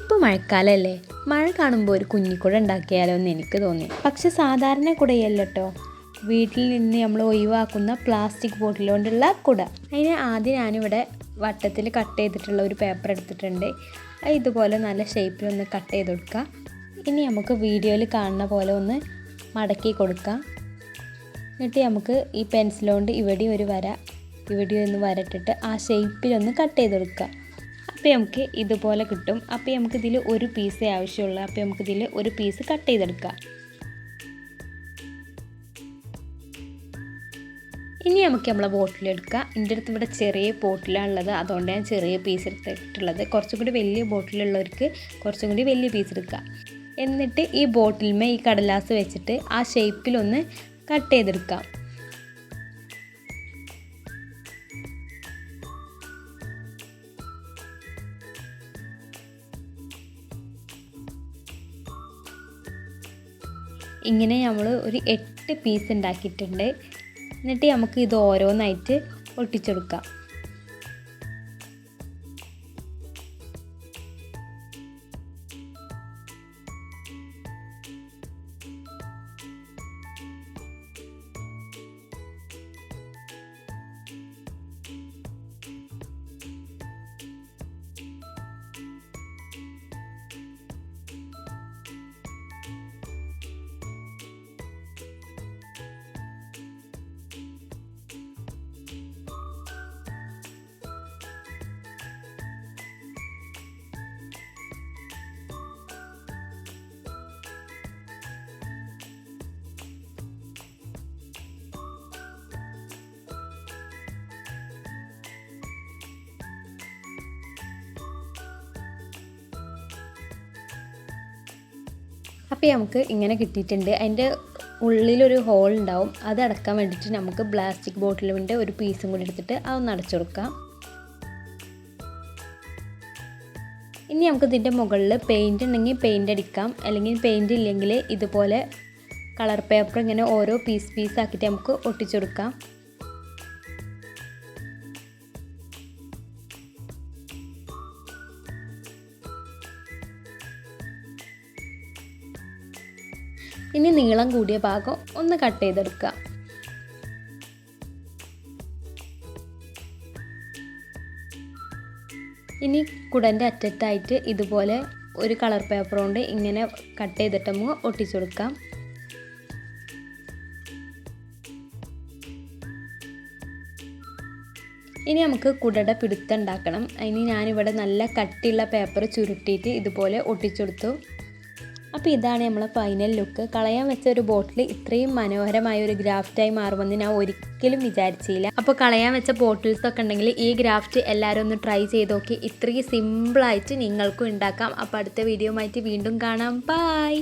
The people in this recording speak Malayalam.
ഇപ്പോൾ മഴക്കാലമല്ലേ, മഴ കാണുമ്പോൾ ഒരു കുഞ്ഞിക്കുട ഉണ്ടാക്കിയാലോ എന്ന് എനിക്ക് തോന്നി. പക്ഷെ സാധാരണ കുടയല്ല കേട്ടോ, വീട്ടിൽ നിന്ന് നമ്മൾ ഒഴിവാക്കുന്ന പ്ലാസ്റ്റിക് ബോട്ടിൽ കൊണ്ടുള്ള കുട. അതിന് ആദ്യം ഞാനിവിടെ വട്ടത്തിൽ കട്ട് ചെയ്തിട്ടുള്ള ഒരു പേപ്പർ എടുത്തിട്ടുണ്ട്. ഇതുപോലെ നല്ല ഷേപ്പിലൊന്ന് കട്ട് ചെയ്ത് കൊടുക്കുക. ഇനി നമുക്ക് വീഡിയോയിൽ കാണുന്ന പോലെ ഒന്ന് മടക്കി കൊടുക്കാം. എന്നിട്ട് നമുക്ക് ഈ പെൻസിലുകൊണ്ട് ഇവിടെ ഒരു വര, ഇവിടെ ഒന്ന് വരട്ടിട്ട് ആ ഷേപ്പിലൊന്ന് കട്ട് ചെയ്ത് കൊടുക്കുക. അപ്പോൾ നമുക്ക് ഇതുപോലെ കിട്ടും. അപ്പോൾ നമുക്കിതിൽ ഒരു പീസേ ആവശ്യമുള്ളൂ. അപ്പോൾ നമുക്കിതിൽ ഒരു പീസ് കട്ട് ചെയ്തെടുക്കാം. ഇനി നമുക്ക് നമ്മളെ ബോട്ടിലെടുക്കാം. എൻ്റെ അടുത്ത് ഇവിടെ ചെറിയ ബോട്ടിലാണുള്ളത്, അതുകൊണ്ട് ഞാൻ ചെറിയ പീസ് എടുത്തിട്ടുള്ളത്. കുറച്ചും കൂടി വലിയ ബോട്ടിലുള്ളവർക്ക് കുറച്ചും കൂടി വലിയ പീസ് എടുക്കാം. എന്നിട്ട് ഈ ബോട്ടിൽമേ ഈ കടലാസ് വെച്ചിട്ട് ആ ഷേപ്പിലൊന്ന് കട്ട് ചെയ്തെടുക്കാം. ഇങ്ങനെ നമ്മൾ ഒരു 8 പീസ് ഉണ്ടാക്കിയിട്ടുണ്ട്. എന്നിട്ട് നമുക്ക് ഇത് ഓരോന്നായിട്ട് ഒട്ടിച്ചെടുക്കാം. അപ്പോൾ നമുക്ക് ഇങ്ങനെ കിട്ടിയിട്ടുണ്ട്. അതിൻ്റെ ഉള്ളിലൊരു ഹോൾ ഉണ്ടാവും, അത് അടക്കാൻ വേണ്ടിയിട്ട് നമുക്ക് പ്ലാസ്റ്റിക് ബോട്ടിലിൻ്റെ ഒരു പീസും കൂടി എടുത്തിട്ട് അതൊന്ന് അടച്ചു കൊടുക്കാം. ഇനി നമുക്ക് ഇതിൻ്റെ മുകളിൽ പെയിൻറ് ഉണ്ടെങ്കിൽ പെയിൻറ് അടിക്കാം, അല്ലെങ്കിൽ പെയിൻറ് ഇല്ലെങ്കിൽ ഇതുപോലെ കളർ പേപ്പർ ഇങ്ങനെ ഓരോ പീസ് ആക്കിയിട്ട് നമുക്ക് ഒട്ടിച്ചു കൊടുക്കാം. ഇനി നീളം കൂടിയ ഭാഗം ഒന്ന് കട്ട് ചെയ്തെടുക്കുക. ഇനി കുടൻ്റെ അറ്റത്തായിട്ട് ഇതുപോലെ ഒരു കളർ പേപ്പർ കൊണ്ട് ഇങ്ങനെ കട്ട് ചെയ്തിട്ട് നമുക്ക് ഒട്ടിച്ചു കൊടുക്കാം. ഇനി നമുക്ക് കുടയുടെ പിടുത്തം ഉണ്ടാക്കണം. അതിന് ഞാനിവിടെ നല്ല കട്ടിയുള്ള പേപ്പർ ചുരുട്ടിയിട്ട് ഇതുപോലെ ഒട്ടിച്ചെടുത്തു. അപ്പോൾ ഇതാണ് നമ്മളെ ഫൈനൽ ലുക്ക്. കളയാൻ വെച്ച ഒരു ബോട്ടിൽ ഇത്രയും മനോഹരമായ ഒരു ഗ്രാഫ്റ്റായി മാറുമെന്ന് ഞാൻ ഒരിക്കലും വിചാരിച്ചില്ല. അപ്പോൾ കളയാൻ വെച്ച ബോട്ടിൽസൊക്കെ ഉണ്ടെങ്കിൽ ഈ ഗ്രാഫ്റ്റ് എല്ലാവരും ഒന്ന് ട്രൈ ചെയ്ത് നോക്കി. ഇത്രയും സിമ്പിളായിട്ട് നിങ്ങൾക്കും ഉണ്ടാക്കാം. അപ്പോൾ അടുത്ത വീഡിയോ ആയിട്ട് വീണ്ടും കാണാം. ബൈ.